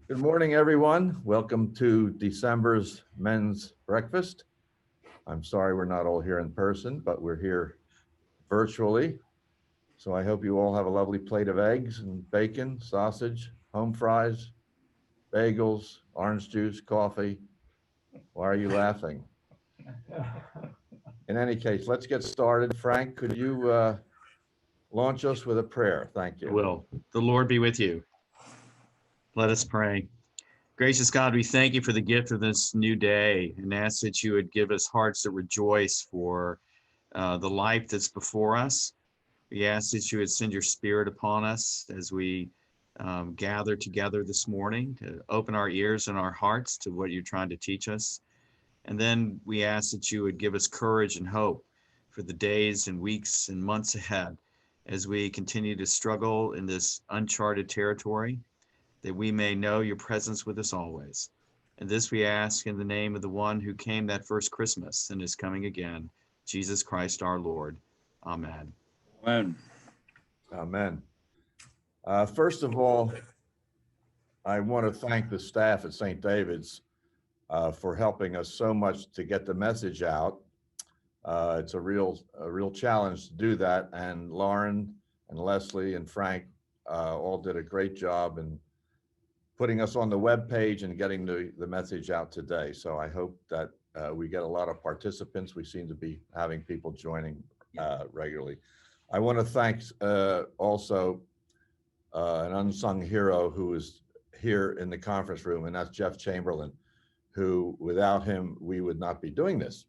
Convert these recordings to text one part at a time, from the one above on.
Good morning, everyone. Welcome to December's men's breakfast. I'm sorry we're not all here in person, but we're here virtually. So I hope you all have a lovely plate of eggs and bacon, sausage, home fries, bagels, orange juice, coffee. Why are you laughing? In any case, let's get started. Frank, could you launch us with a prayer? Thank I you. will. The Lord be with you. Let us pray. Gracious God, we thank you for the gift of this new day and ask that you would give us hearts that rejoice for the life that's before us. We ask that you would send your spirit upon us as we gather together this morning to open our ears and our hearts to what you're trying to teach us. And then we ask that you would give us courage and hope for the days and weeks and months ahead as we continue to struggle in this uncharted territory, that we may know your presence with us always. And this we ask in the name of the one who came that first Christmas and is coming again, Jesus Christ our Lord. Amen. Amen. Amen. First of all, I want to thank the staff at St. David's for helping us so much to get the message out. It's a real challenge to do that, and Lauren and Leslie and Frank all did a great job in putting us on the web page and getting the message out today. So I hope that we get a lot of participants. We seem to be having people joining regularly. I want to thank also an unsung hero who is here in the conference room, and that's Jeff Chamberlain, who without him, we would not be doing this.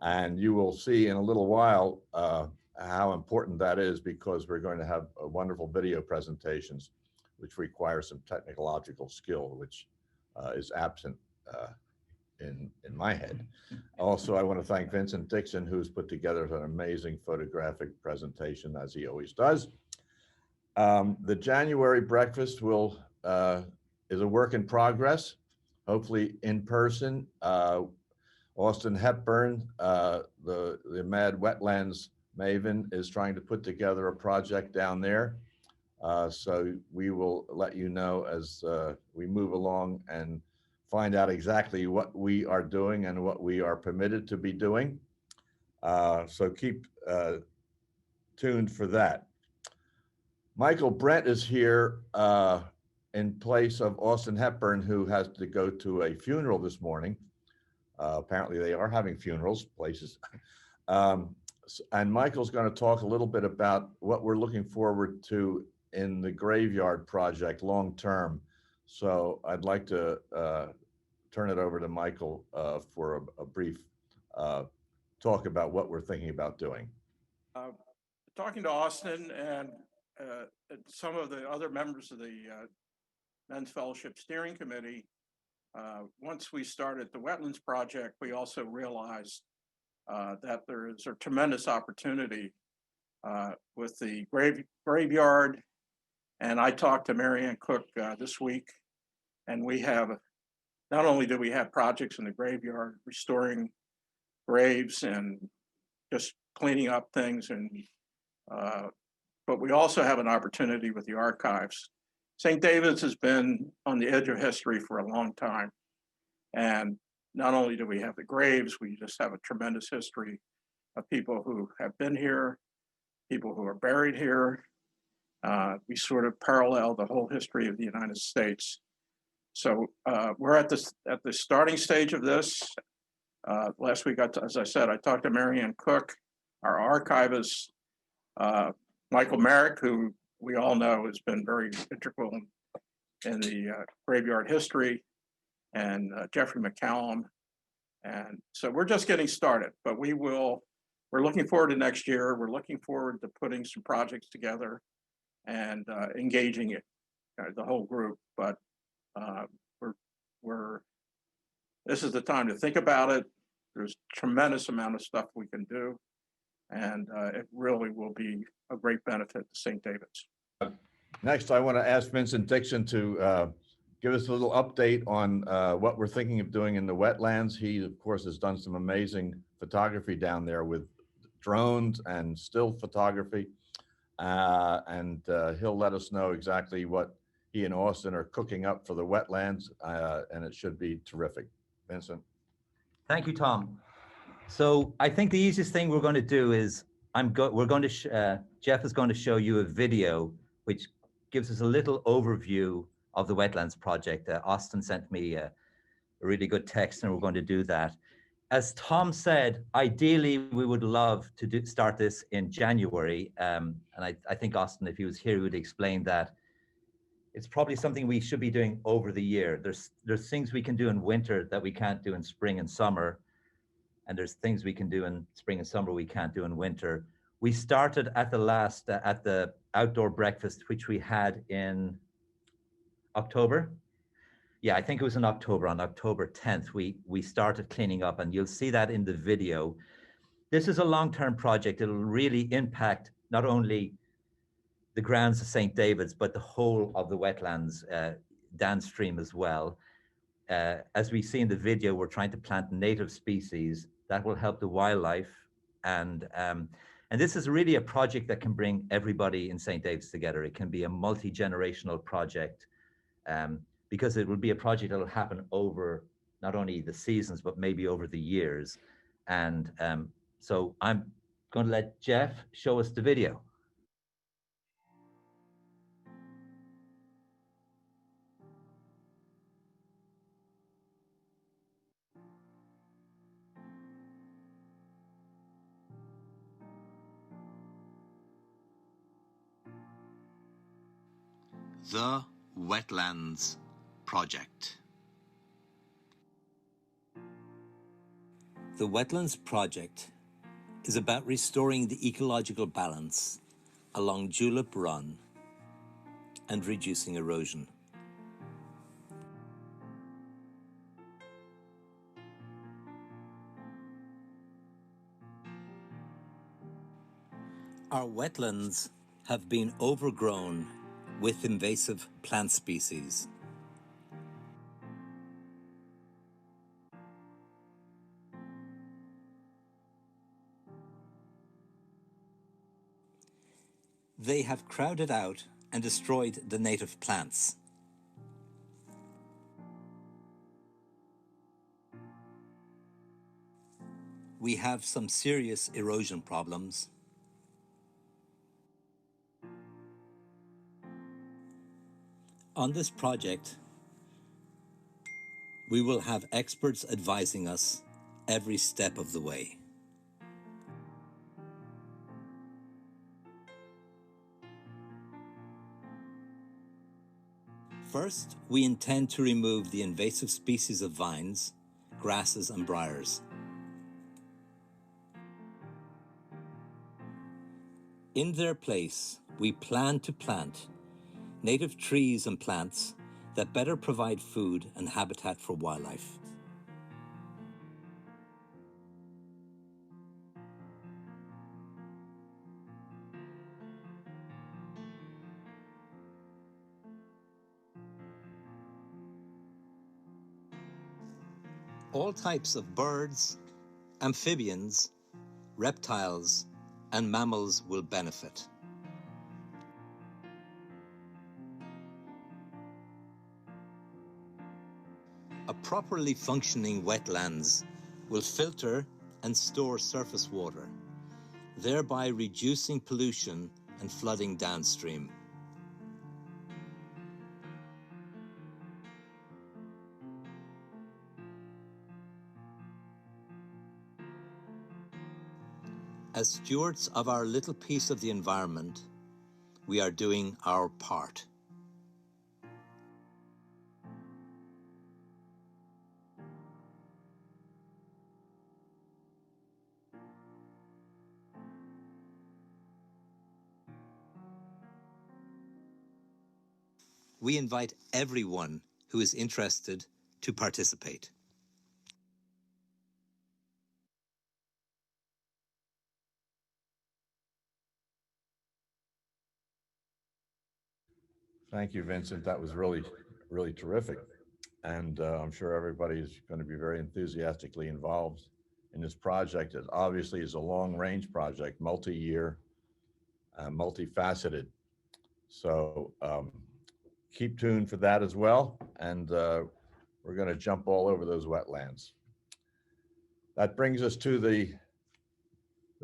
And you will see in a little while how important that is, because we're going to have wonderful video presentations, which require some technological skill, which is absent in my head. Also, I want to thank Vincent Dixon, who's put together an amazing photographic presentation, as he always does. The January breakfast is a work in progress, hopefully in person. Austin Hepburn, the Mad Wetlands maven, is trying to put together a project down there. So we will let you know as we move along and find out exactly what we are doing and what we are permitted to be doing. So keep tuned for that. Michael Brent is here in place of Austin Hepburn, who has to go to a funeral this morning. Apparently they are having funerals places. And Michael's going to talk a little bit about what we're looking forward to in the graveyard project long term. So I'd like to turn it over to Michael for a brief talk about what we're thinking about doing. Talking to Austin and some of the other members of the Men's Fellowship Steering Committee, once we started the Wetlands Project, we also realized that there is a tremendous opportunity with the graveyard. And I talked to Marianne Cook this week, and we have, not only do we have projects in the graveyard, restoring graves and just cleaning up things, and but we also have an opportunity with the archives. St. David's has been on the edge of history for a long time. And not only do we have the graves, we just have a tremendous history of people who have been here, people who are buried here. We sort of parallel the whole history of the United States. So we're at the starting stage of this. Last week, as I said, I talked to Marianne Cook, our archivist, Michael Merrick, who we all know has been very integral in the graveyard history, and Jeffrey McCallum. And so we're just getting started, but we're looking forward to next year. We're looking forward to putting some projects together and engaging it, the whole group. But this is the time to think about it. There's a tremendous amount of stuff we can do, and it really will be a great benefit to St. David's. Next, I want to ask Vincent Dixon to give us a little update on what we're thinking of doing in the wetlands. He, of course, has done some amazing photography down there with drones and still photography. And he'll let us know exactly what he and Austin are cooking up for the wetlands, and it should be terrific. Vincent? Thank you, Tom. So I think the easiest thing we're going to do is Jeff is going to show you a video which gives us a little overview of the wetlands project. Austin sent me a really good text, and we're going to do that. As Tom said, ideally we would love to start this in January, and I think Austin, if he was here, would explain that it's probably something we should be doing over the year. There's things we can do in winter that we can't do in spring and summer, and there's things we can do in spring and summer we can't do in winter. We started at the outdoor breakfast, which we had in October. Yeah, I think it was in October. On October 10th, we started cleaning up, and you'll see that in the video. This is a long-term project. It'll really impact not only the grounds of St. David's, but the whole of the wetlands downstream as well. As we see in the video, we're trying to plant native species that will help the wildlife. And this is really a project that can bring everybody in St. David's together. It can be a multi-generational project, because it will be a project that will happen over not only the seasons, but maybe over the years. And so I'm going to let Jeff show us the video. The Wetlands Project. The Wetlands Project is about restoring the ecological balance along Julep Run and reducing erosion. Our wetlands have been overgrown with invasive plant species. They have crowded out and destroyed the native plants. We have some serious erosion problems. On this project, we will have experts advising us every step of the way. First, we intend to remove the invasive species of vines, grasses, and briars. In their place, we plan to plant native trees and plants that better provide food and habitat for wildlife. All types of birds, amphibians, reptiles, and mammals will benefit. A properly functioning wetlands will filter and store surface water, thereby reducing pollution and flooding downstream. As stewards of our little piece of the environment, we are doing our part. We invite everyone who is interested to participate. Thank you, Vincent. That was really, really terrific. And I'm sure everybody is going to be very enthusiastically involved in this project. It obviously is a long-range project, multi-year, multifaceted. So keep tuned for that as well. And we're going to jump all over those wetlands. That brings us to the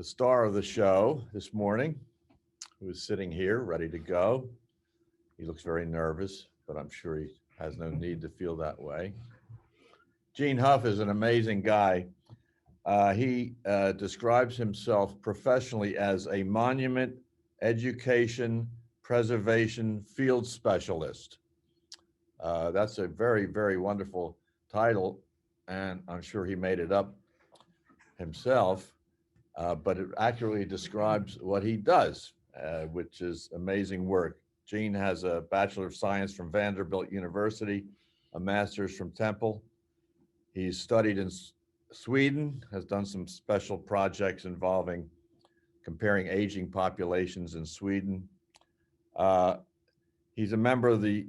star of the show this morning, who is sitting here ready to go. He looks very nervous, but I'm sure he has no need to feel that way. Gene Huff is an amazing guy. He describes himself professionally as a monument, education, preservation field specialist. That's a very, very wonderful title, and I'm sure he made it up himself, but it accurately describes what he does, which is amazing work. Gene has a Bachelor of Science from Vanderbilt University, a master's from Temple. He's studied in Sweden, has done some special projects involving comparing aging populations in Sweden. He's a member of the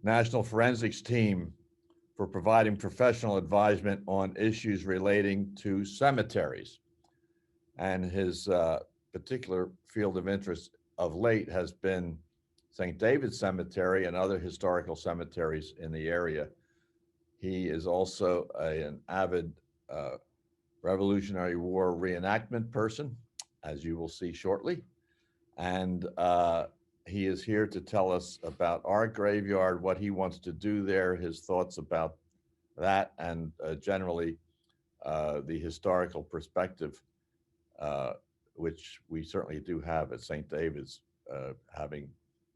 National Forensics Team for providing professional advisement on issues relating to cemeteries. And his particular field of interest of late has been St. David's Cemetery and other historical cemeteries in the area. He is also an avid Revolutionary War reenactment person, as you will see shortly. And he is here to tell us about our graveyard, what he wants to do there, his thoughts about that, and generally the historical perspective, which we certainly do have at St. David's, having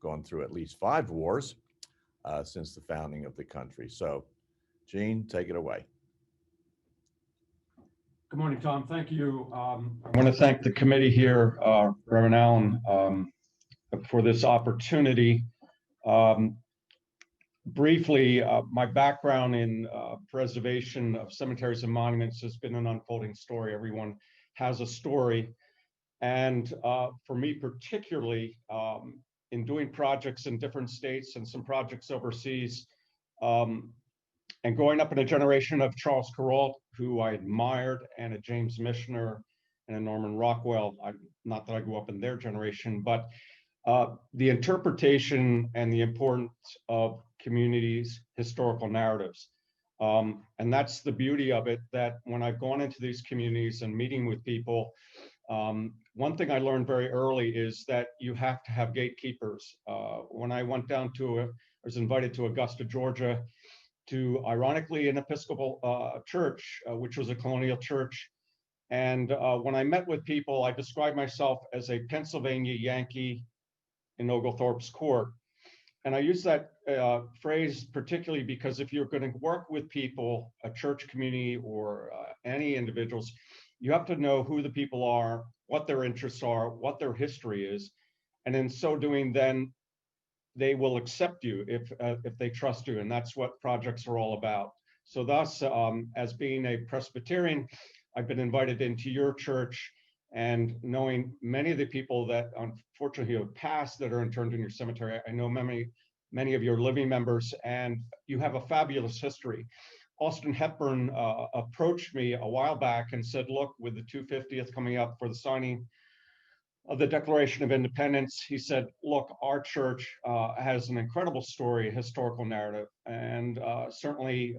gone through at least 5 wars since the founding of the country. So, Gene, take it away. Good morning, Tom. Thank you. I want to thank the committee here, Reverend Allen, for this opportunity. Briefly, my background in preservation of cemeteries and monuments has been an unfolding story. Everyone has a story. And for me particularly, in doing projects in different states and some projects overseas, and growing up in a generation of Charles Kuralt, who I admired, and a James Michener and a Norman Rockwell, not that I grew up in their generation, but the interpretation and the importance of communities' historical narratives. And that's the beauty of it, that when I've gone into these communities and meeting with people, one thing I learned very early is that you have to have gatekeepers. When I went down to, I was invited to Augusta, Georgia, to ironically an Episcopal church, which was a colonial church. And when I met with people, I described myself as a Pennsylvania Yankee in Oglethorpe's court. And I use that phrase particularly because if you're going to work with people, a church community or any individuals, you have to know who the people are, what their interests are, what their history is. And in so doing, then they will accept you if they trust you. And that's what projects are all about. So thus, as being a Presbyterian, I've been invited into your church, and knowing many of the people that unfortunately have passed that are interned in your cemetery, I know many of your living members, and you have a fabulous history. Austin Hepburn approached me a while back and said, look, with the 250th coming up for the signing of the Declaration of Independence, he said, look, our church has an incredible story, a historical narrative, and certainly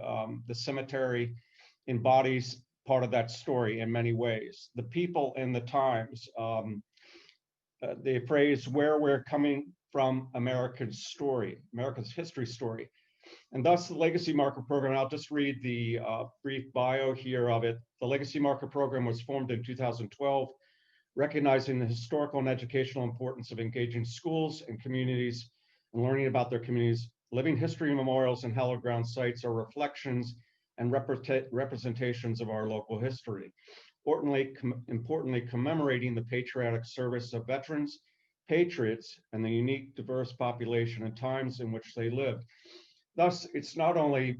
the cemetery embodies part of that story in many ways. The people and the times, the phrase, where we're coming from, America's story, America's history story. And thus the Legacy Marker Program, I'll just read the brief bio here of it. The Legacy Marker Program was formed in 2012, recognizing the historical and educational importance of engaging schools and communities and learning about their communities. Living history memorials and hallowed ground sites are reflections and representations of our local history. Importantly, commemorating the patriotic service of veterans, patriots, and the unique diverse population and times in which they lived. Thus, it's not only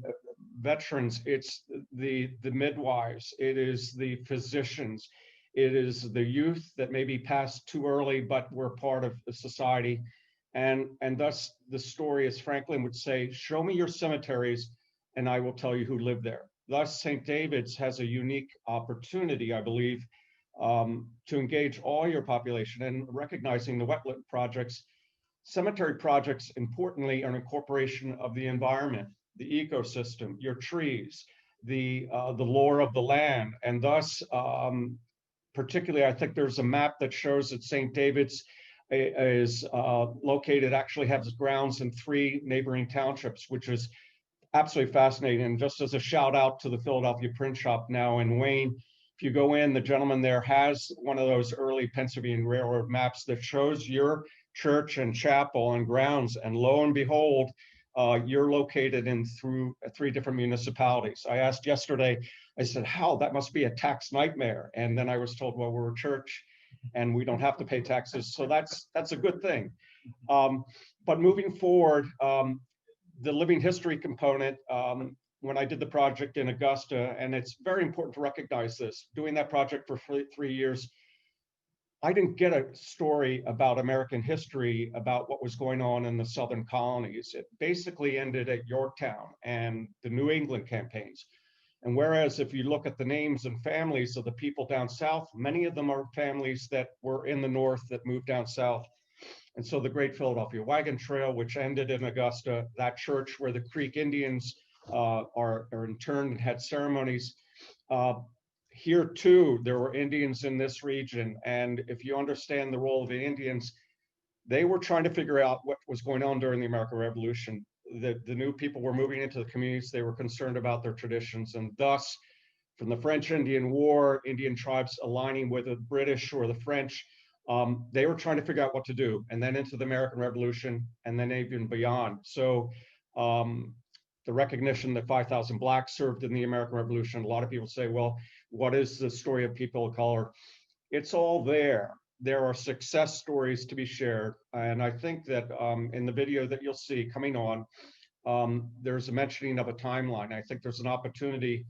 veterans, it's the midwives, it is the physicians, it is the youth that maybe passed too early, but were part of the society. And thus the story, as Franklin would say, show me your cemeteries and I will tell you who lived there. Thus, St. David's has a unique opportunity, I believe, to engage all your population, and recognizing the wetland projects Cemetery projects, importantly, are an incorporation of the environment, the ecosystem, your trees, the lore of the land, and thus, particularly, I think there's a map that shows that St. David's is located, actually has grounds in 3 neighboring townships, which is absolutely fascinating. And just as a shout out to the Philadelphia Print Shop now in Wayne, if you go in, the gentleman there has one of those early Pennsylvania Railroad maps that shows your church and chapel and grounds. And lo and behold, you're located in 3 different municipalities. I asked yesterday, I said, how? That must be a tax nightmare. And then I was told, well, we're a church and we don't have to pay taxes. So that's a good thing. But moving forward, the living history component, when I did the project in Augusta, and it's very important to recognize this, doing that project for 3 years, I didn't get a story about American history, about what was going on in the Southern colonies. It basically ended at Yorktown and the New England campaigns. And whereas if you look at the names and families of the people down south, many of them are families that were in the north that moved down south. And so the Great Philadelphia Wagon Trail, which ended in Augusta, that church where the Creek Indians are interned and had ceremonies. Here too, there were Indians in this region. And if you understand the role of the Indians, they were trying to figure out what was going on during the American Revolution. The new people were moving into the communities. They were concerned about their traditions. And thus, from the French Indian War, Indian tribes aligning with the British or the French, they were trying to figure out what to do. And then into the American Revolution, and then even beyond. So the recognition that 5,000 Blacks served in the American Revolution, a lot of people say, well, what is the story of people of color? It's all there. There are success stories to be shared. And I think that in the video that you'll see coming on, there's a mentioning of a timeline. I think there's an opportunity,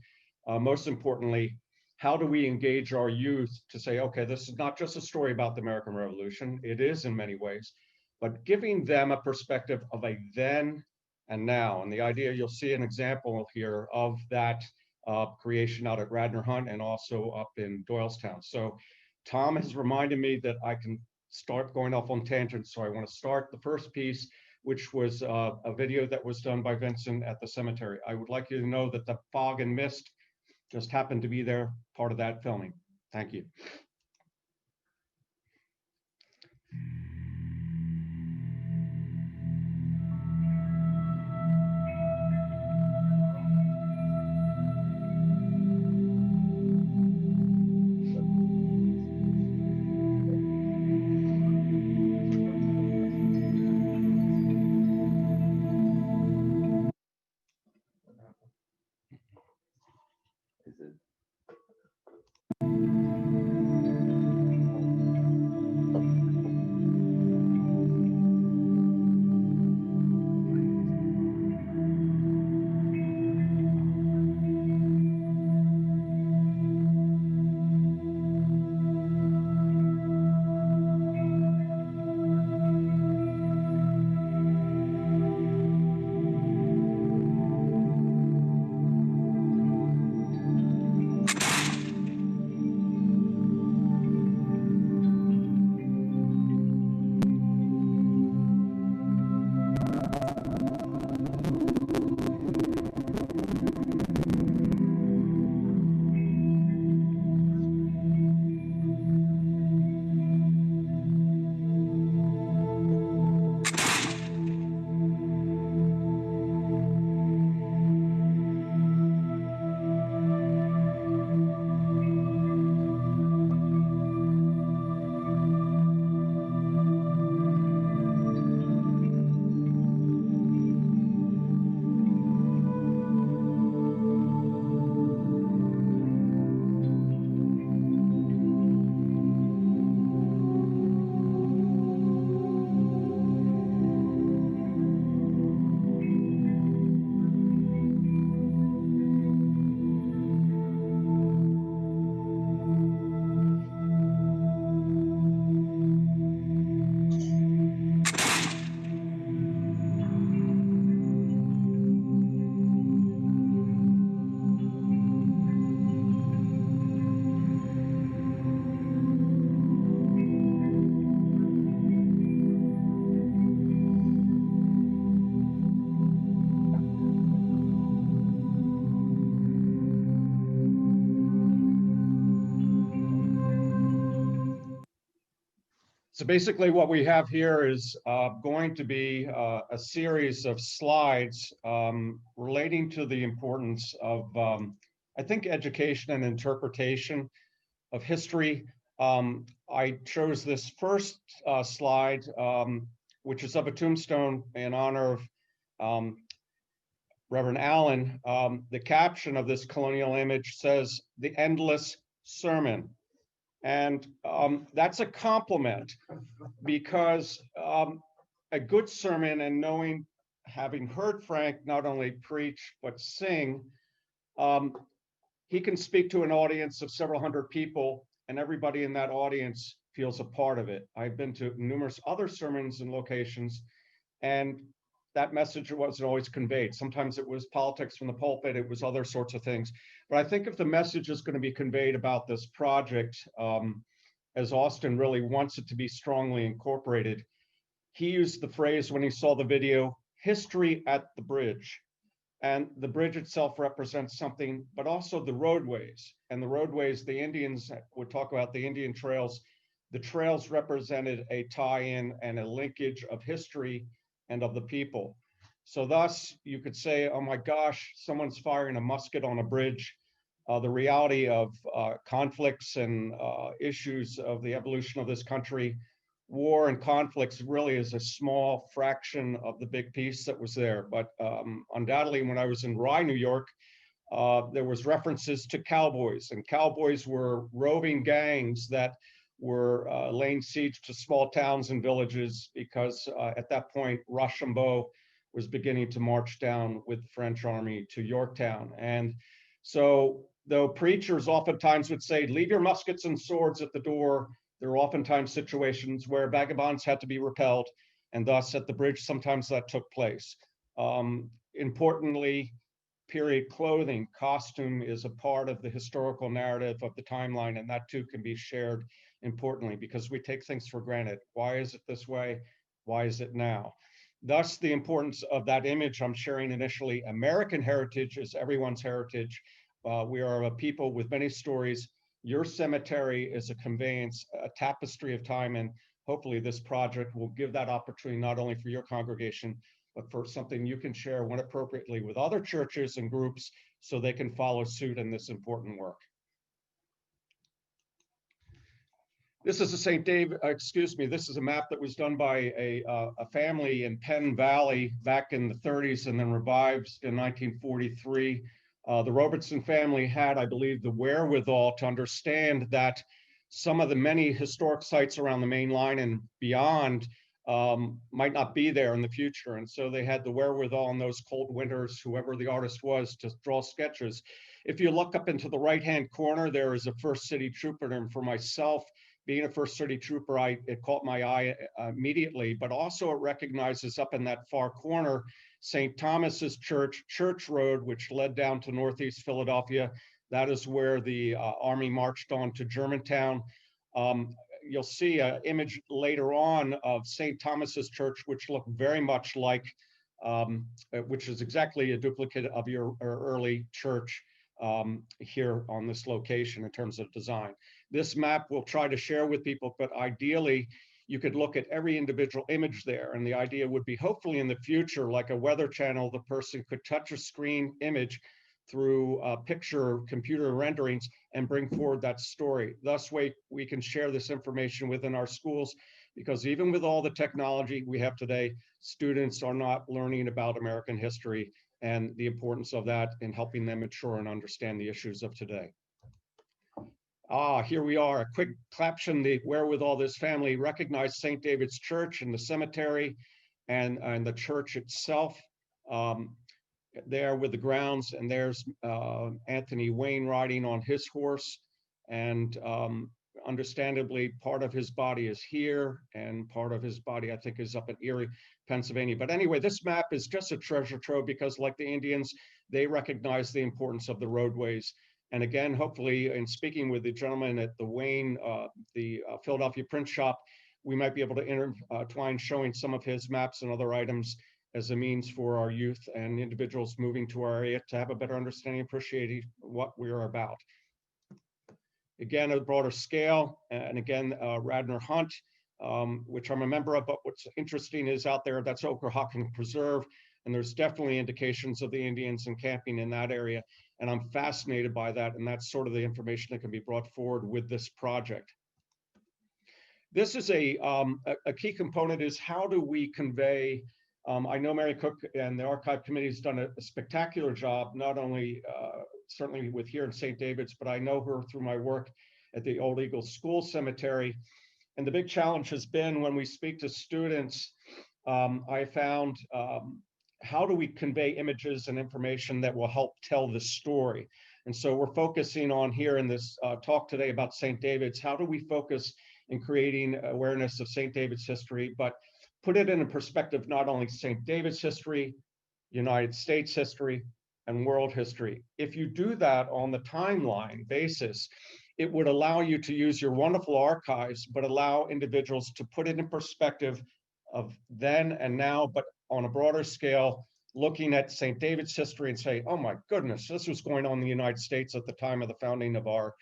most importantly, how do we engage our youth to say, okay, this is not just a story about the American Revolution. It is in many ways, but giving them a perspective of a then and now. And the idea, you'll see an example here of that creation out at Radnor Hunt and also up in Doylestown. So Tom has reminded me that I can start going off on tangents. So I want to start the first piece, which was a video that was done by Vincent at the cemetery. I would like you to know that the fog and mist just happened to be there, part of that filming. Thank you. Is it? So basically what we have here is going to be a series of slides relating to the importance of, I think, education and interpretation of history. I chose this first slide, which is of a tombstone in honor of Reverend Allen. The caption of this colonial image says, "The Endless Sermon." And that's a compliment, because a good sermon, and knowing, having heard Frank not only preach, but sing, he can speak to an audience of several hundred people, and everybody in that audience feels a part of it. I've been to numerous other sermons and locations, and that message wasn't always conveyed. Sometimes it was politics from the pulpit, it was other sorts of things. But I think if the message is going to be conveyed about this project, as Austin really wants it to be strongly incorporated, he used the phrase when he saw the video, "history at the bridge." And the bridge itself represents something, but also the roadways. And the roadways, the Indians would talk about the Indian trails. The trails represented a tie-in and a linkage of history and of the people. So thus, you could say, oh my gosh, someone's firing a musket on a bridge. The reality of conflicts and issues of the evolution of this country, war and conflicts really is a small fraction of the big piece that was there. But undoubtedly, when I was in Rye, New York, there was references to cowboys, and cowboys were roving gangs that were laying siege to small towns and villages, because at that point, Rochambeau was beginning to march down with the French army to Yorktown. And so though preachers oftentimes would say, leave your muskets and swords at the door, there were oftentimes situations where vagabonds had to be repelled, and thus at the bridge, sometimes that took place. Importantly, period clothing, costume is a part of the historical narrative of the timeline, and that too can be shared importantly, because we take things for granted. Why is it this way? Why is it now? Thus, the importance of that image I'm sharing initially. American heritage is everyone's heritage. We are a people with many stories. Your cemetery is a conveyance, a tapestry of time, and hopefully this project will give that opportunity not only for your congregation, but for something you can share when appropriately with other churches and groups so they can follow suit in this important work. This is a St. David, this is a map that was done by a family in Penn Valley back in the 30s and then revived in 1943. The Robertson family had, I believe, the wherewithal to understand that some of the many historic sites around the main line and beyond might not be there in the future. And so they had the wherewithal in those cold winters, whoever the artist was, to draw sketches. If you look up into the right-hand corner, there is a First City Trooper. And for myself, being a First City Trooper, it caught my eye immediately, but also it recognizes up in that far corner, St. Thomas's Church, Church Road, which led down to Northeast Philadelphia. That is where the Army marched on to Germantown. You'll see an image later on of St. Thomas's Church, which looked very much like, which is exactly a duplicate of your early church here on this location in terms of design. This map we'll try to share with people, but ideally you could look at every individual image there. And the idea would be hopefully in the future, like a Weather Channel, the person could touch a screen image through picture computer renderings and bring forward that story. Thus we can share this information within our schools, because even with all the technology we have today, students are not learning about American history and the importance of that in helping them mature and understand the issues of today. Here we are, a quick caption. The wherewithal this family recognized St. David's Church and the cemetery and the church itself there with the grounds. And there's Anthony Wayne riding on his horse. And understandably, part of his body is here and part of his body, I think, is up in Erie, Pennsylvania. But anyway, this map is just a treasure trove because, like the Indians, they recognize the importance of the roadways. And again, hopefully, in speaking with the gentleman at the Wayne, the Philadelphia print shop, we might be able to intertwine showing some of his maps and other items as a means for our youth and individuals moving to our area to have a better understanding and appreciating what we are about. Again, at a broader scale, and again, Radnor Hunt, which I'm a member of, but what's interesting is out there, that's Ocrahocken Preserve, and there's definitely indications of the Indians encamping in that area. And I'm fascinated by that, and that's sort of the information that can be brought forward with this project. This is a key component is how do we convey, I know Mary Cook and the Archive Committee has done a spectacular job, not only certainly with here in St. David's, but I know her through my work at the Old Eagle School Cemetery. And the big challenge has been when we speak to students, I found how do we convey images and information that will help tell the story? And so we're focusing on here in this talk today about St. David's, how do we focus in creating awareness of St. David's history, but put it in a perspective, not only St. David's history, United States history, and world history. If you do that on the timeline basis, it would allow you to use your wonderful archives, but allow individuals to put it in perspective of then and now, but on a broader scale, looking at St. David's history and say, oh my goodness, this was going on in the United States at the time of the founding of our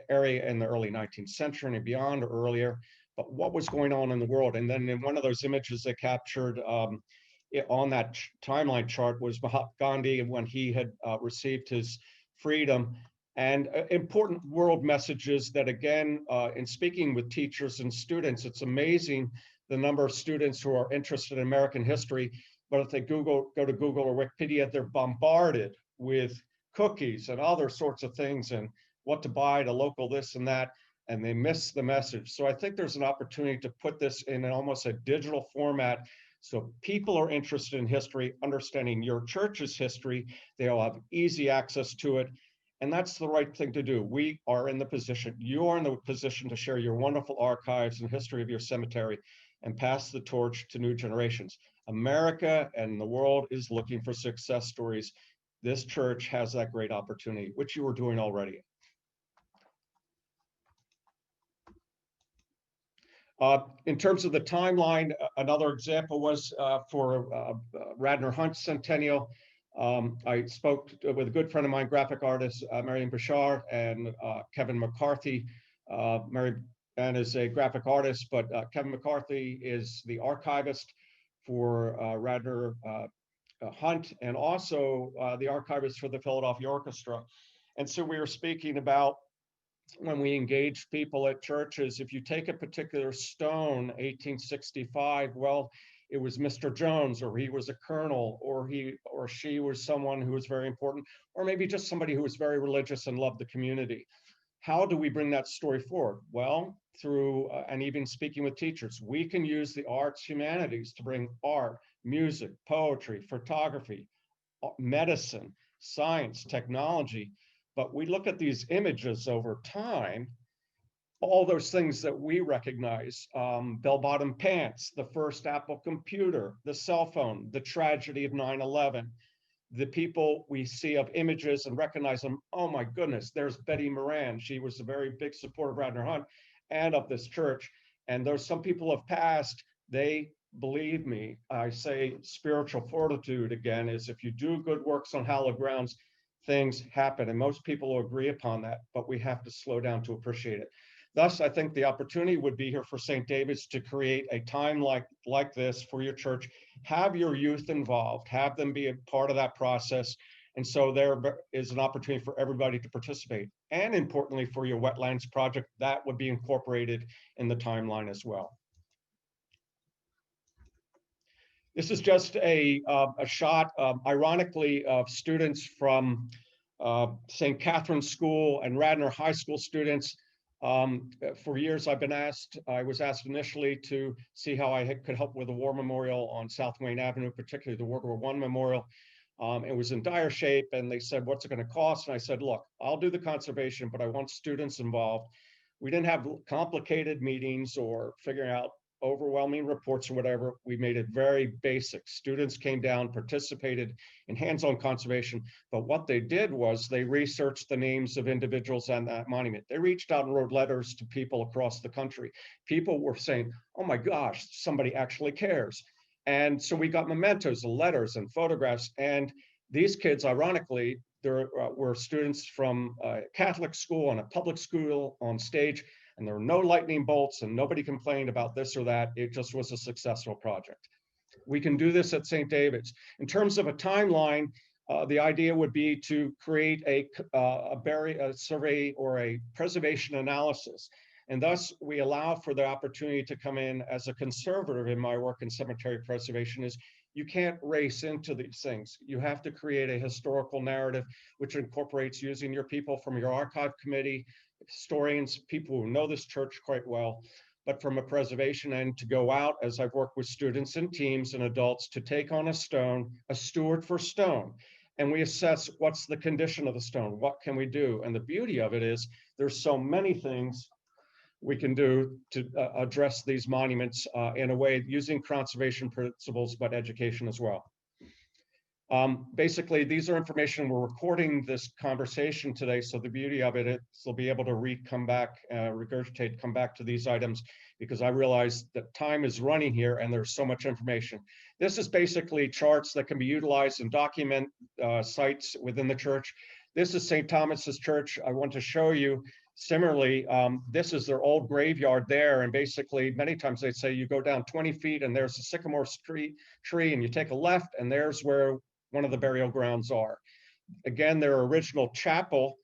area in the early 19th century and beyond or earlier, but what was going on in the world? And then in one of those images they captured on that timeline chart was Mahatma Gandhi when he had received his freedom. And important world messages that, again, in speaking with teachers and students, it's amazing the number of students who are interested in American history, but if they go to Google or Wikipedia, they're bombarded with cookies and other sorts of things and what to buy to local this and that, and they miss the message. So I think there's an opportunity to put this in almost a digital format so people are interested in history, understanding your church's history, they'll have easy access to it. And that's the right thing to do. We are in the position, you are in the position to share your wonderful archives and history of your cemetery and pass the torch to new generations. America and the world is looking for success stories. This church has that great opportunity, which you are doing already. In terms of the timeline, another example was for Radnor Hunt Centennial. I spoke with a good friend of mine, graphic artist, Marian Bashar, and Kevin McCarthy. Mary Ann is a graphic artist, but Kevin McCarthy is the archivist for Radnor Hunt and also the archivist for the Philadelphia Orchestra. And so we were speaking about when we engage people at churches, if you take a particular stone, 1865, well, it was Mr. Jones, or he was a colonel, or he or she was someone who was very important, or maybe just somebody who was very religious and loved the community. How do we bring that story forward? Well, through, and even speaking with teachers, we can use the arts humanities to bring art, music, poetry, photography, medicine, science, technology. But we look at these images over time, all those things that we recognize, bell-bottom pants, the first Apple computer, the cell phone, the tragedy of 9/11, the people we see of images and recognize them, oh my goodness, there's Betty Moran. She was a very big supporter of Radnor Hunt and of this church. And there's some people have passed, they believe me, I say spiritual fortitude again, is if you do good works on hallowed grounds, things happen. And most people will agree upon that, but we have to slow down to appreciate it. Thus, I think the opportunity would be here for St. David's to create a time like this for your church. Have your youth involved, have them be a part of that process. And so there is an opportunity for everybody to participate. And importantly, for your wetlands project, that would be incorporated in the timeline as well. This is just a shot, ironically, of students from St. Catherine's School and Radnor High School students. For years, I was asked initially to see how I could help with a war memorial on South Wayne Avenue, particularly the World War I memorial. It was in dire shape, and they said, what's it going to cost? And I said, look, I'll do the conservation, but I want students involved. We didn't have complicated meetings or figuring out overwhelming reports or whatever. We made it very basic. Students came down, participated in hands-on conservation, but what they did was they researched the names of individuals on that monument. They reached out and wrote letters to people across the country. People were saying, oh my gosh, somebody actually cares. And so we got mementos and letters and photographs. And these kids, ironically, there were students from a Catholic school and a public school on stage, and there were no lightning bolts and nobody complained about this or that. It just was a successful project. We can do this at St. David's. In terms of a timeline, the idea would be to create a survey or a preservation analysis. And thus we allow for the opportunity to come in as a conservative in my work in cemetery preservation is you can't race into these things. You have to create a historical narrative, which incorporates using your people from your archive committee, historians, people who know this church quite well, but from a preservation end to go out, as I've worked with students and teams and adults, to take on a stone, a steward for stone. And we assess what's the condition of the stone, what can we do? And the beauty of it is there's so many things we can do to address these monuments in a way using conservation principles, but education as well. Basically, these are information, we're recording this conversation today, so the beauty of it is they'll be able to regurgitate, come back to these items, because I realize that time is running here and there's so much information. This is basically charts that can be utilized and document sites within the church. This is St. Thomas's Church. I want to show you, similarly, this is their old graveyard there, and basically many times they say you go down 20 feet and there's a sycamore tree and you take a left and there's where one of the burial grounds are. Again, their original chapel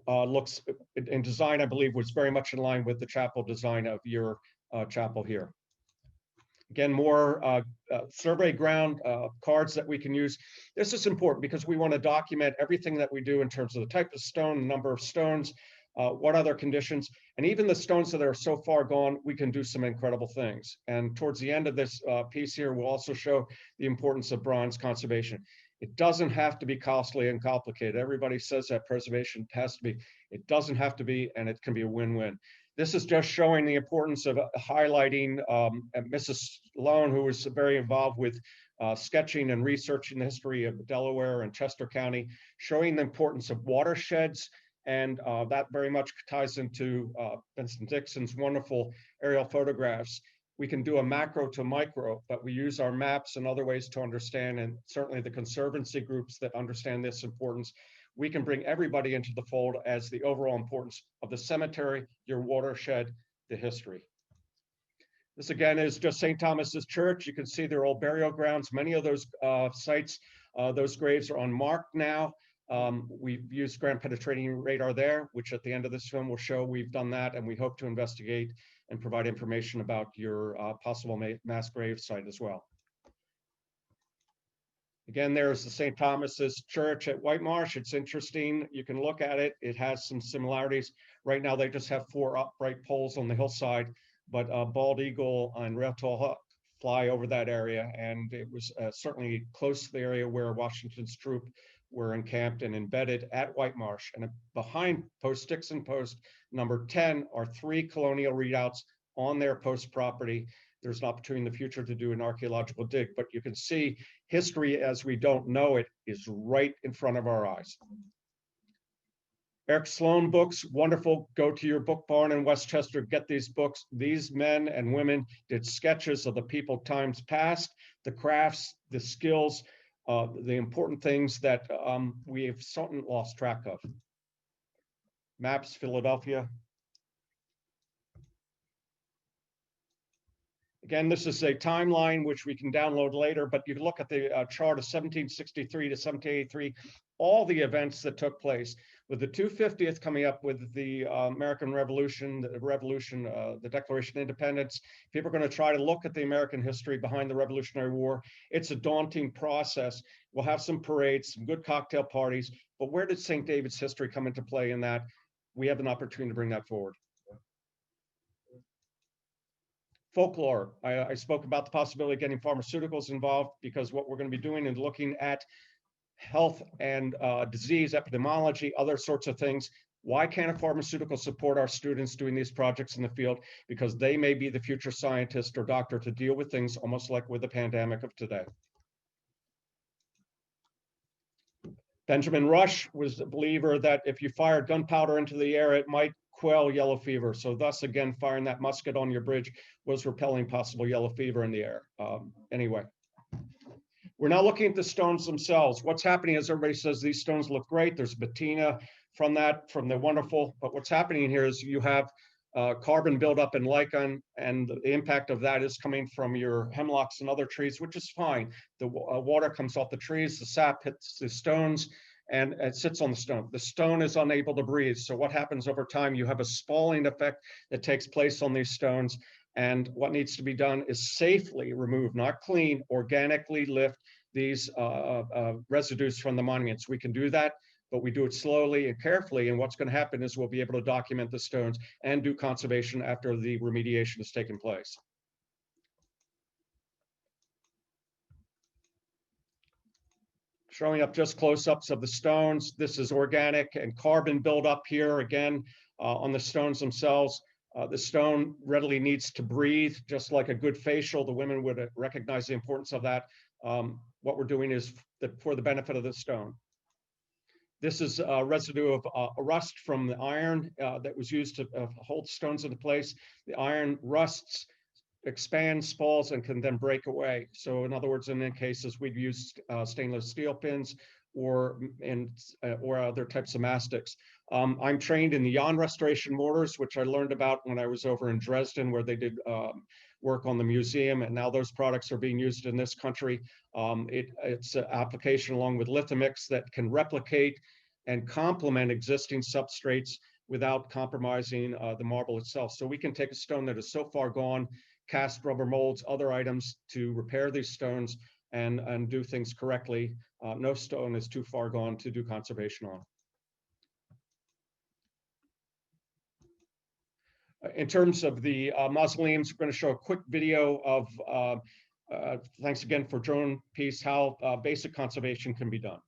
looks in design, I believe, was very much in line with the chapel design of your chapel here. Again, more survey ground cards that we can use. This is important because we want to document everything that we do in terms of the type of stone, the number of stones, what other conditions, and even the stones that are so far gone, we can do some incredible things. And towards the end of this piece here, we'll also show the importance of bronze conservation. It doesn't have to be costly and complicated. Everybody says that preservation has to be. It doesn't have to be, and it can be a win-win. This is just showing the importance of highlighting Mrs. Sloan, who was very involved with sketching and researching the history of Delaware and Chester County, showing the importance of watersheds. And that very much ties into Vincent Dixon's wonderful aerial photographs. We can do a macro to micro, but we use our maps and other ways to understand, and certainly the conservancy groups that understand this importance. We can bring everybody into the fold as the overall importance of the cemetery, your watershed, the history. This again is just St. Thomas's Church. You can see their old burial grounds. Many of those sites, those graves are unmarked now. We've used ground penetrating radar there, which at the end of this film will show we've done that, and we hope to investigate and provide information about your possible mass grave site as well. Again, there's the St. Thomas's Church at White Marsh. It's interesting. You can look at it. It has some similarities. Right now, they just have 4 upright poles on the hillside, but bald eagle and rail-tail hawk fly over that area, and it was certainly close to the area where Washington's troops were encamped and embedded at White Marsh. And behind post 6 and post number 10 are 3 colonial readouts on their post property. There's an opportunity in the future to do an archaeological dig, but you can see history as we don't know it is right in front of our eyes. Eric Sloan books, wonderful. Go to your book barn in Westchester, get these books. These men and women did sketches of the people times past, the crafts, the skills, the important things that we have something lost track of. Maps, Philadelphia. Again, this is a timeline which we can download later, but you can look at the chart of 1763 to 1783, all the events that took place, with the 250th coming up with the American Revolution, the Declaration of Independence. People are going to try to look at the American history behind the Revolutionary War. It's a daunting process. We'll have some parades, some good cocktail parties, but where did St. David's history come into play in that? We have an opportunity to bring that forward. Folklore. I spoke about the possibility of getting pharmaceuticals involved, because what we're going to be doing is looking at health and disease, epidemiology, other sorts of things. Why can't a pharmaceutical support our students doing these projects in the field? Because they may be the future scientist or doctor to deal with things almost like with the pandemic of today. Benjamin Rush was a believer that if you fired gunpowder into the air, it might quell yellow fever. So thus, again, firing that musket on your bridge was repelling possible yellow fever in the air. Anyway, we're now looking at the stones themselves. What's happening is everybody says these stones look great. There's patina from the wonderful, but what's happening here is you have carbon buildup in lichen, and the impact of that is coming from your hemlocks and other trees, which is fine. The water comes off the trees, the sap hits the stones, and it sits on the stone. The stone is unable to breathe. So what happens over time, you have a spalling effect that takes place on these stones. And what needs to be done is safely remove, not clean, organically lift these residues from the monuments. We can do that, but we do it slowly and carefully. And what's going to happen is we'll be able to document the stones and do conservation after the remediation has taken place. Showing up just close-ups of the stones. This is organic and carbon buildup here again on the stones themselves. The stone readily needs to breathe, just like a good facial. The women would recognize the importance of that. What we're doing is for the benefit of the stone. This is a residue of rust from the iron that was used to hold stones into place. The iron rusts, expands, spalls, and can then break away. So in other words, in many cases, we've used stainless steel pins or other types of mastics. I'm trained in the Jan restoration mortars, which I learned about when I was over in Dresden, where they did work on the museum, and now those products are being used in this country. It's an application along with lithomix that can replicate and complement existing substrates without compromising the marble itself. So we can take a stone that is so far gone, cast rubber molds, other items to repair these stones and do things correctly. No stone is too far gone to do conservation on. In terms of the mausoleums, we're going to show a quick video of, thanks again for drone piece, how basic conservation can be done.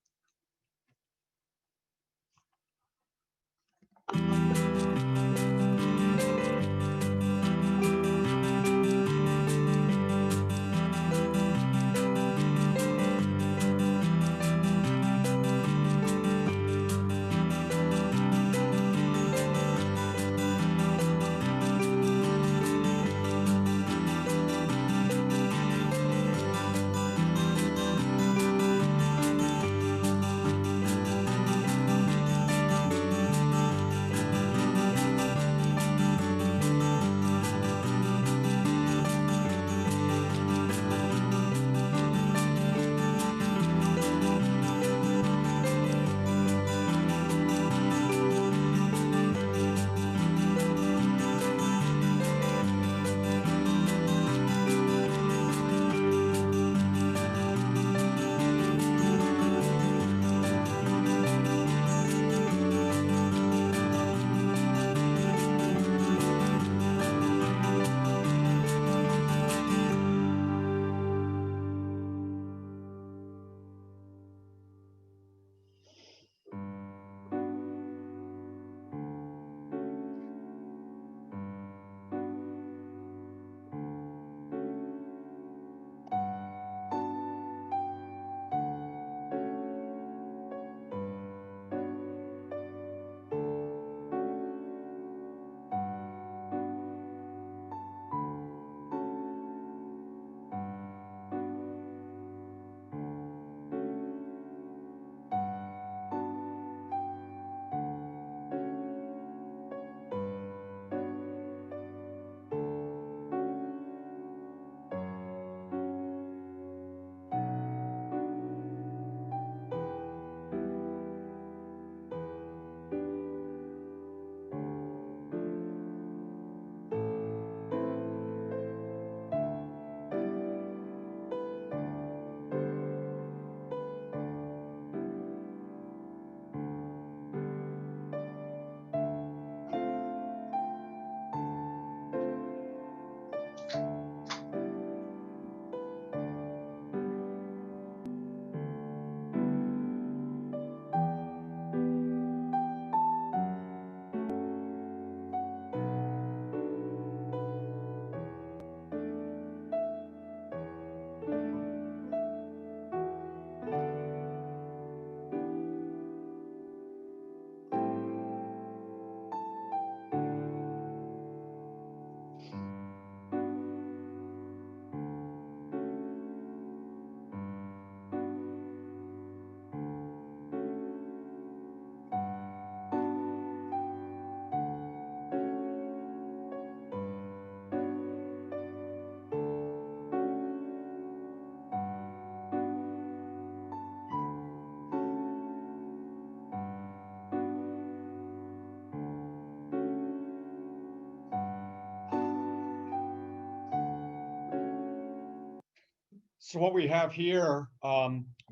So what we have here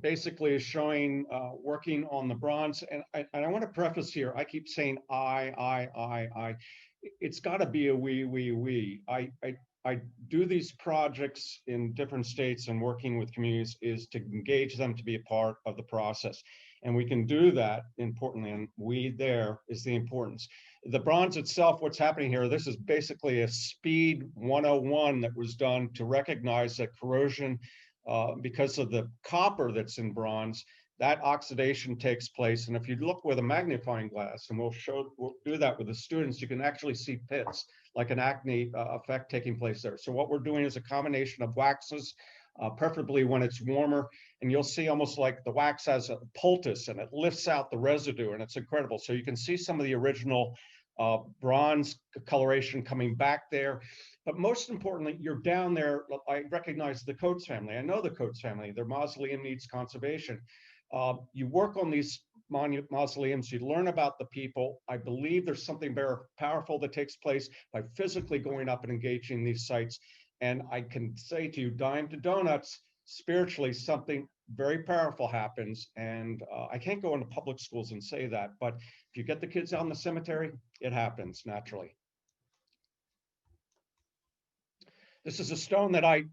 basically is showing working on the bronze. And I want to preface here, I keep saying I. It's got to be a we. I do these projects in different states and working with communities is to engage them to be a part of the process. And we can do that importantly, and we there is the importance. The bronze itself, what's happening here, this is basically a speed 101 that was done to recognize that corrosion, because of the copper that's in bronze, that oxidation takes place. And if you look with a magnifying glass, and we'll do that with the students, you can actually see pits, like an acne effect taking place there. So what we're doing is a combination of waxes, preferably when it's warmer, and you'll see almost like the wax has a poultice and it lifts out the residue, and it's incredible. So you can see some of the original bronze coloration coming back there. But most importantly, you're down there. I recognize the Coates family. I know the Coates family. Their mausoleum needs conservation. You work on these mausoleums, you learn about the people. I believe there's something very powerful that takes place by physically going up and engaging these sites. And I can say to you, dime to donuts, spiritually, something very powerful happens. And I can't go into public schools and say that, but if you get the kids out in the cemetery, it happens naturally. This is a stone that I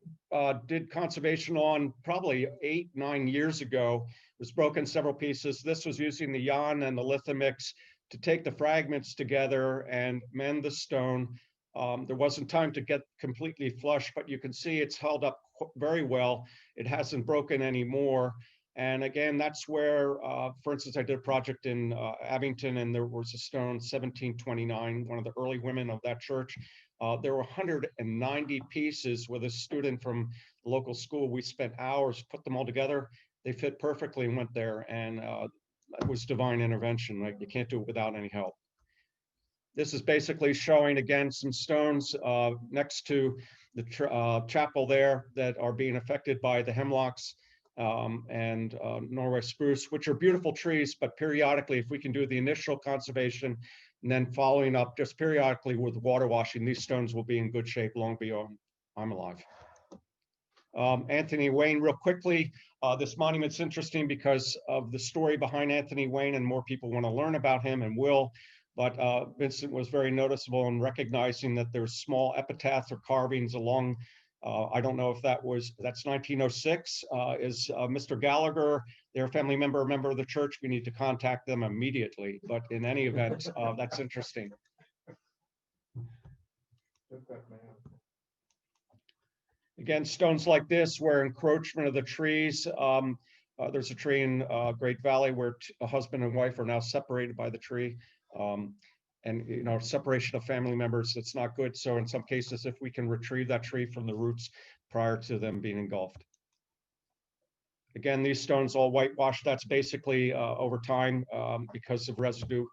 did conservation on probably 8-9 years ago. It was broken several pieces. This was using the yarn and the lithomix to take the fragments together and mend the stone. There wasn't time to get completely flush, but you can see it's held up very well. It hasn't broken anymore. And again, that's where, for instance, I did a project in Abington, and there was a stone, 1729, one of the early women of that church. There were 190 pieces with a student from the local school. We spent hours, put them all together. They fit perfectly and went there, and it was divine intervention. Right? You can't do it without any help. This is basically showing, again, some stones next to the chapel there that are being affected by the hemlocks and Norway spruce, which are beautiful trees, but periodically, if we can do the initial conservation and then following up just periodically with water washing, these stones will be in good shape long beyond I'm alive. Anthony Wayne, real quickly, this monument's interesting because of the story behind Anthony Wayne, and more people want to learn about him and will. But Vincent was very noticeable in recognizing that there's small epitaphs or carvings along. I don't know if that's 1906. Is Mr. Gallagher, their family member, a member of the church? We need to contact them immediately. But in any event, that's interesting. Again, stones like this, where encroachment of the trees. There's a tree in Great Valley where a husband and wife are now separated by the tree. And separation of family members, it's not good. So in some cases, if we can retrieve that tree from the roots prior to them being engulfed. Again, these stones all whitewashed. That's basically over time because of residue.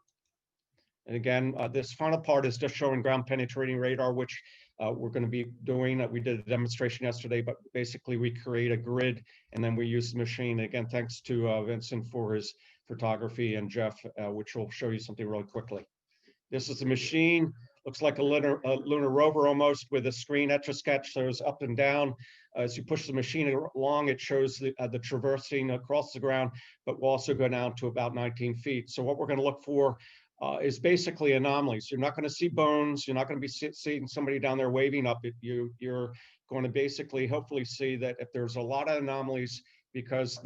And again, this final part is just showing ground penetrating radar, which we're going to be doing. We did a demonstration yesterday, but basically we create a grid and then we use the machine. Again, thanks to Vincent for his photography, and Jeff, which will show you something really quickly. This is a machine, looks like a lunar rover almost, with a screen etch-a-sketch, so it's up and down. As you push the machine along, it shows the traversing across the ground, but will also go down to about 19 feet. So what we're going to look for is basically anomalies. You're not going to see bones. You're not going to be seeing somebody down there waving up at you. You're going to basically hopefully see that if there's a lot of anomalies, because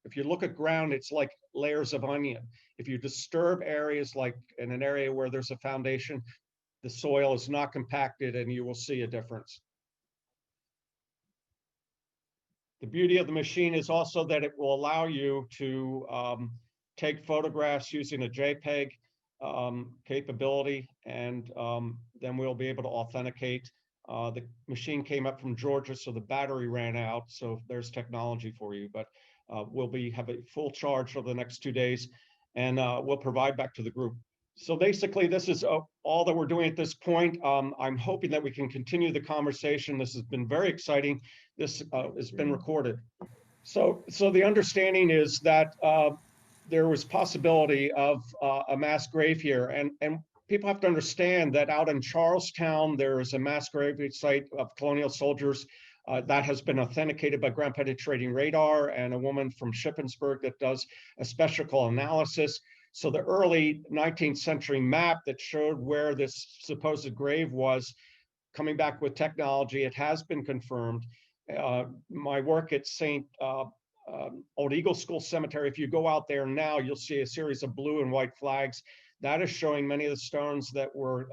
if you look at ground, it's like layers of onion. If you disturb areas like in an area where there's a foundation, the soil is not compacted and you will see a difference. The beauty of the machine is also that it will allow you to take photographs using a JPEG capability, and then we'll be able to authenticate. The machine came up from Georgia, so the battery ran out. So there's technology for you, but we'll have a full charge over the next 2 days, and we'll provide back to the group. So basically, this is all that we're doing at this point. I'm hoping that we can continue the conversation. This has been very exciting. This has been recorded. So the understanding is that there was possibility of a mass grave here, and people have to understand that out in Charlestown, there is a mass grave site of colonial soldiers. That has been authenticated by ground penetrating radar and a woman from Shippensburg that does a spectral analysis. So the early 19th century map that showed where this supposed grave was, coming back with technology, it has been confirmed. My work at Old Eagle School Cemetery, if you go out there now, you'll see a series of blue and white flags. That is showing many of the stones that were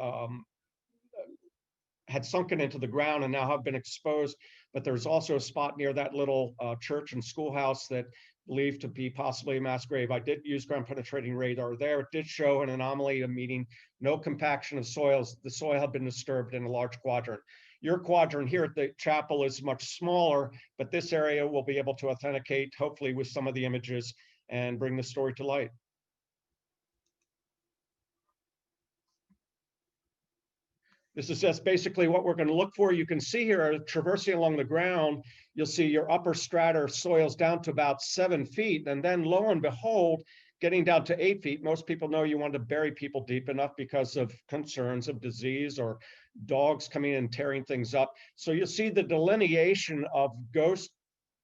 had sunken into the ground and now have been exposed. But there's also a spot near that little church and schoolhouse that believed to be possibly a mass grave. I did use ground penetrating radar there. It did show an anomaly, meaning no compaction of soils. The soil had been disturbed in a large quadrant. Your quadrant here at the chapel is much smaller, but this area will be able to authenticate, hopefully with some of the images, and bring the story to light. This is just basically what we're going to look for. You can see here, traversing along the ground, you'll see your upper strata soils down to about 7 feet. And then lo and behold, getting down to 8 feet, most people know you want to bury people deep enough because of concerns of disease or dogs coming in and tearing things up. So you'll see the delineation of ghost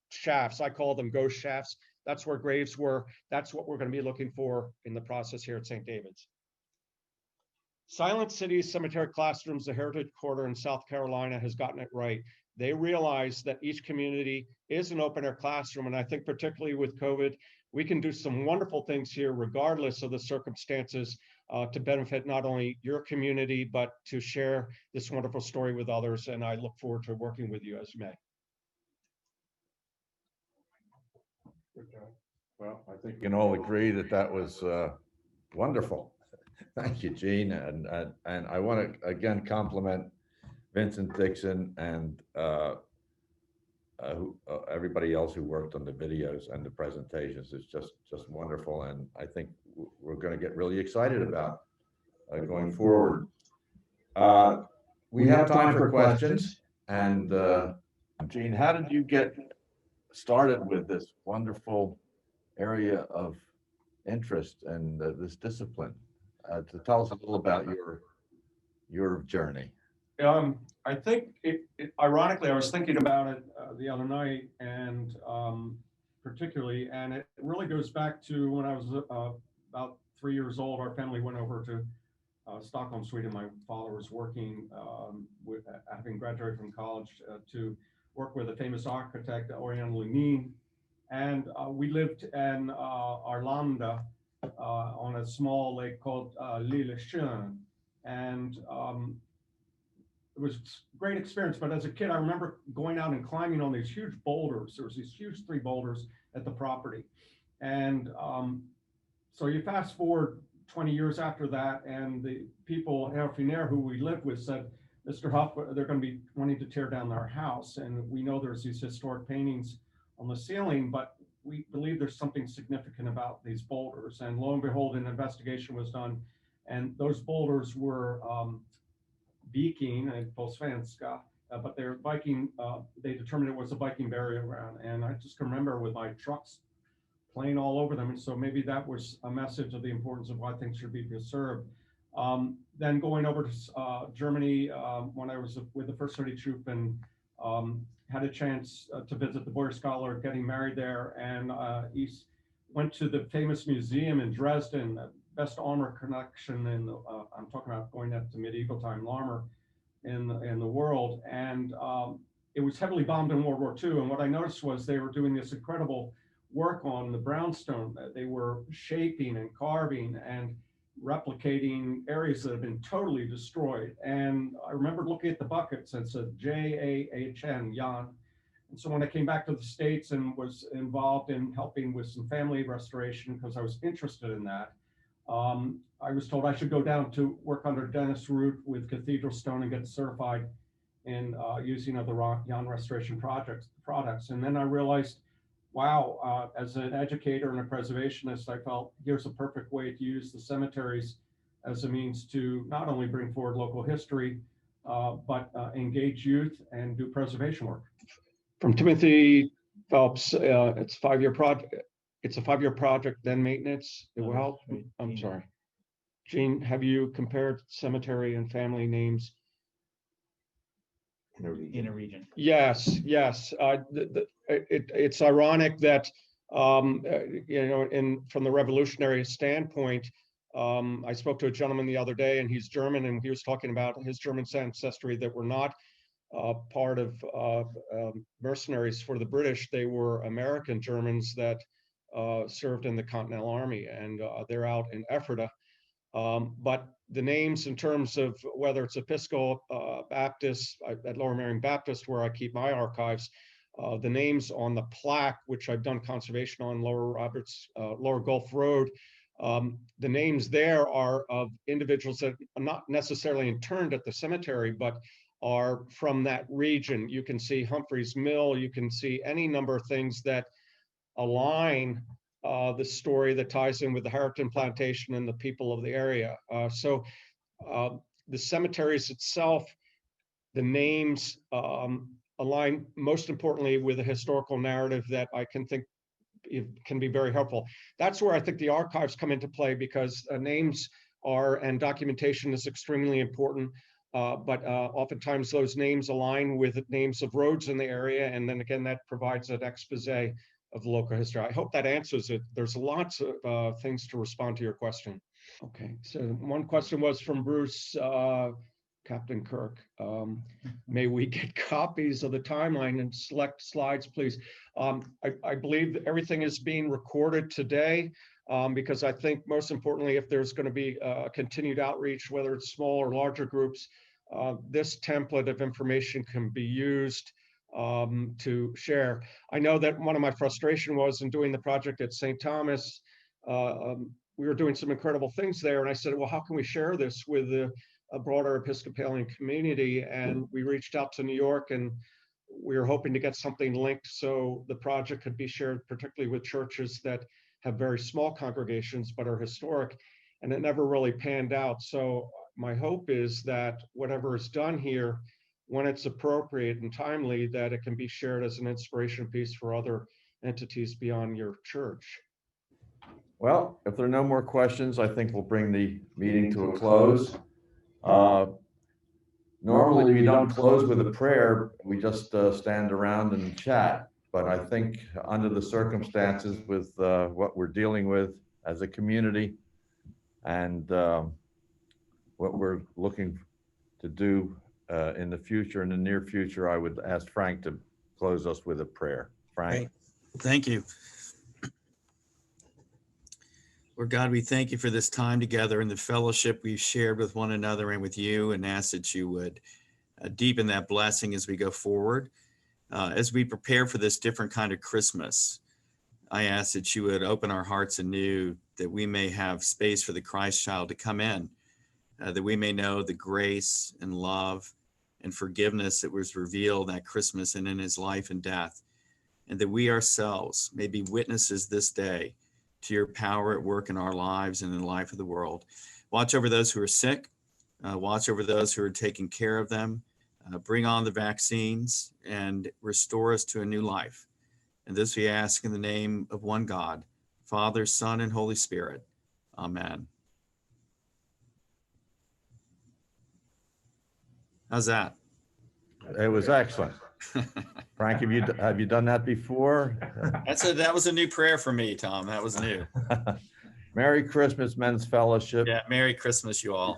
shafts. I call them ghost shafts. That's where graves were. That's what we're going to be looking for in the process here at St. David's. Silent City Cemetery Classrooms, the Heritage Quarter in South Carolina, has gotten it right. They realize that each community is an open air classroom. And I think particularly with COVID, we can do some wonderful things here, regardless of the circumstances, to benefit not only your community, but to share this wonderful story with others. And I look forward to working with you as you may. Well, I think we can all agree that that was wonderful. Thank you, Gene. And I want to again compliment Vincent Dixon and everybody else who worked on the videos and the presentations. It's just wonderful, and I think we're going to get really excited about going forward. We have time for questions. And Gene, how did you get started with this wonderful area of interest and this discipline? To tell us a little about your journey. I think ironically, I was thinking about it the other night, and particularly, and it really goes back to when I was about 3 years old. Our family went over to Stockholm, Sweden. My father was working, having graduated from college, to work with a famous architect, Orion Lenin, and we lived in Arlanda, on a small lake called Lille Sjön, and it was a great experience. But as a kid, I remember going out and climbing on these huge boulders. There was these huge 3 boulders at the property, and so you fast forward 20 years after that, and the people at Hough who we lived with said, "Mr. Huff, they're going to be wanting to tear down our house, and we know there's these historic paintings on the ceiling, but we believe there's something significant about these boulders." And lo and behold, an investigation was done, and those boulders were Viking and på svenska, but they're Viking. They determined it was a Viking burial ground, and I just can remember with my trucks playing all over them. And so maybe that was a message of the importance of why things should be preserved. Then going over to Germany when I was with the First 30 Troop, and had a chance to visit the Boyer Scholar, getting married there, and went to the famous museum in Dresden, the best armor collection in the, I'm talking about going up to medieval time armor in the world, and it was heavily bombed in World War II. And what I noticed was they were doing this incredible work on the brownstone. They were shaping and carving and replicating areas that have been totally destroyed. And I remember looking at the buckets and it said J-A-H-N, Jan. And so when I came back to the States and was involved in helping with some family restoration, because I was interested in that, I was told I should go down to work under Dennis Root with Cathedral Stone and get certified in using other Jan restoration products. And then I realized, wow, as an educator and a preservationist, I felt here's a perfect way to use the cemeteries as a means to not only bring forward local history, but engage youth and do preservation work. From Timothy Phelps, it's a 5-year project. It's a 5-year project, then maintenance. It will help. I'm sorry. Gene, have you compared cemetery and family names? in a region. Yes, yes. It's ironic that, you know, from the revolutionary standpoint, I spoke to a gentleman the other day, and he's German, and he was talking about his German ancestry that were not part of mercenaries for the British. They were American Germans that served in the Continental Army, and they're out in Ephrata. But the names in terms of whether it's Episcopal, Baptist, at Lower Merion Baptist, where I keep my archives, the names on the plaque, which I've done conservation on Lower Gulf Road, the names there are of individuals that are not necessarily interned at the cemetery, but are from that region. You can see Humphrey's Mill, you can see any number of things that align the story that ties in with the Harrington Plantation and the people of the area. So the cemeteries itself, the names align most importantly with a historical narrative that I can think can be very helpful. That's where I think the archives come into play, because names are, and documentation is extremely important. But oftentimes those names align with names of roads in the area. And then again, that provides an expose of local history. I hope that answers it. There's lots of things to respond to your question. Okay, so one question was from Bruce, Captain Kirk. May we get copies of the timeline and select slides, please? I believe that everything is being recorded today, because I think most importantly, if there's going to be continued outreach, whether it's small or larger groups, this template of information can be used to share. I know that one of my frustration was in doing the project at St. Thomas, we were doing some incredible things there. And I said, well, how can we share this with a broader Episcopalian community? And we reached out to New York, and we were hoping to get something linked so the project could be shared, particularly with churches that have very small congregations but are historic. And it never really panned out. So my hope is that whatever is done here, when it's appropriate and timely, that it can be shared as an inspiration piece for other entities beyond your church. Well, if there are no more questions, I think we'll bring the meeting to a close. Normally, we don't close with a prayer. We just stand around and chat. But I think under the circumstances with what we're dealing with as a community and what we're looking to do in the future, in the near future, I would ask Frank to close us with a prayer. Frank. Great. Thank you. Lord God, we thank you for this time together and the fellowship we've shared with one another and with you, and ask that you would deepen that blessing as we go forward. As we prepare for this different kind of Christmas, I ask that you would open our hearts anew, that we may have space for the Christ child to come in, that we may know the grace and love and forgiveness that was revealed that Christmas and in his life and death, and that we ourselves may be witnesses this day to your power at work in our lives and in the life of the world. Watch over those who are sick, watch over those who are taking care of them, bring on the vaccines, and restore us to a new life. And this we ask in the name of one God, Father, Son, and Holy Spirit. Amen. How's that? It was excellent. Frank, have you done that before? That was a new prayer for me, Tom. That was new. Merry Christmas, Men's Fellowship. Yeah, Merry Christmas, you all.